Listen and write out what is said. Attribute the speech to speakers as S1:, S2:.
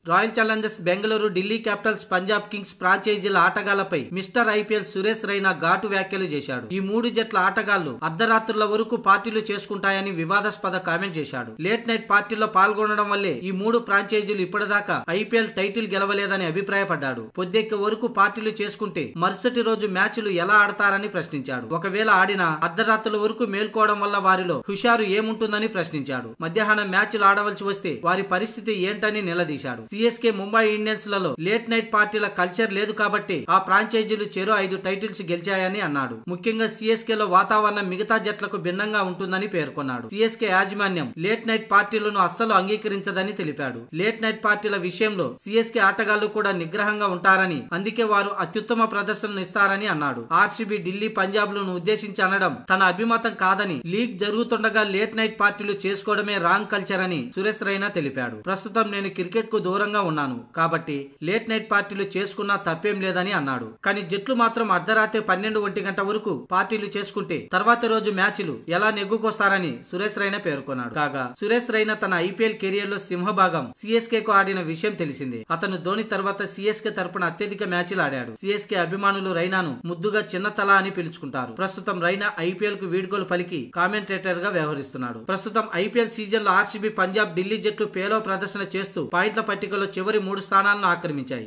S1: Royal challengers Bengaluru, Delhi capitals, Punjab kings ఫ్రాంచైజీల ఆటగాళ్లపై mister IPL Suresh Raina ఘాటు వ్యాఖ్యలు చేశాడు. ఈ మూడు జట్ల ఆటగాళ్లు అర్ధరాత్రుల వరకు పార్టీలు చేసుకుంటాయని వివాదాస్పద కామెంట్ చేశాడు. లేట్ నైట్ పార్టీల్లో పాల్గొనడం వల్లే ఈ మూడు ఫ్రాంచైజీలు ఇప్పటిదాకా ఐపీఎల్ టైటిల్ గెలవలేదని అభిప్రాయపడ్డాడు. పొద్దెక్కే వరకు పార్టీలు చేసుకుంటే మరుసటి రోజు మ్యాచ్లు ఎలా ఆడతారని ప్రశ్నించాడు. ఒకవేళ ఆడినా అర్ధరాత్రుల వరకు మేల్కోవడం వల్ల వారిలో హుషారు ఏముంటుందని ప్రశ్నించాడు. మధ్యాహ్నం మ్యాచ్లు ఆడవలసి వస్తే వారి పరిస్థితి ఏంటని నిలదీశాడు. సిఎస్కే, ముంబై ఇండియన్స్ లలో లేట్ నైట్ పార్టీల కల్చర్ లేదు కాబట్టి ఆ ఫ్రాంచైజీలు చెరో 5 టైటిల్స్ గెలిచాయని అన్నాడు. ముఖ్యంగా సిఎస్కే లో వాతావరణం మిగతా జట్లకు భిన్నంగా ఉంటుందని పేర్కొన్నాడు. సిఎస్కే యాజమాన్యం లేట్ నైట్ పార్టీలను అస్సలు అంగీకరించదని తెలిపాడు. లేట్ నైట్ పార్టీల విషయంలో సిఎస్కే ఆటగాళ్లు కూడా నిగ్రహంగా ఉంటారని, అందుకే వారు అత్యుత్తమ ప్రదర్శనలు ఇస్తారని అన్నాడు. ఆర్సీబీ, ఢిల్లీ, పంజాబ్ లను ఉద్దేశించి అనడం తన అభిమతం కాదని, లీగ్ జరుగుతుండగా లేట్ నైట్ పార్టీలు చేసుకోవడమే రాంగ్ కల్చర్ అని సురేష్ రైనా తెలిపాడు. ప్రస్తుతం నేను క్రికెట్ కు దూరంగా ఉన్నాను కాబట్టి లేట్ నైట్ పార్టీలు చేసుకున్నా తప్పేం లేదని అన్నాడు. కానీ జట్లు మాత్రం అర్ధరాత్రి 12-1 గంట వరకు పార్టీలు చేసుకుంటే తర్వాతి రోజు మ్యాచ్లు ఎలా నెగ్గుకొస్తారని సురేష్ రైనా పేర్కొన్నాడు. కాగా సురేష్ రైనా తన ఐపీఎల్ కెరియర్ లో సింహభాగం సిఎస్కే కు ఆడిన విషయం తెలిసిందే. అతను ధోని తర్వాత సిఎస్కే తరపున అత్యధిక మ్యాచ్లు ఆడాడు. సిఎస్కే అభిమానులు రైనాను ముద్దుగా చిన్న తల అని పిలుచుకుంటారు. ప్రస్తుతం రైనా ఐపీఎల్ కు వీడ్కోలు పలికి కామెంటేటర్ గా వ్యవహరిస్తున్నాడు. ప్రస్తుతం ఐపీఎల్ సీజన్ లో ఆర్సీబీ, పంజాబ్, ఢిల్లీ జట్లు పేలవ ప్రదర్శన చేస్తూ పాయింట్ల పట్టికలో చివరి 3 స్థానాలను ఆక్రమించాయి.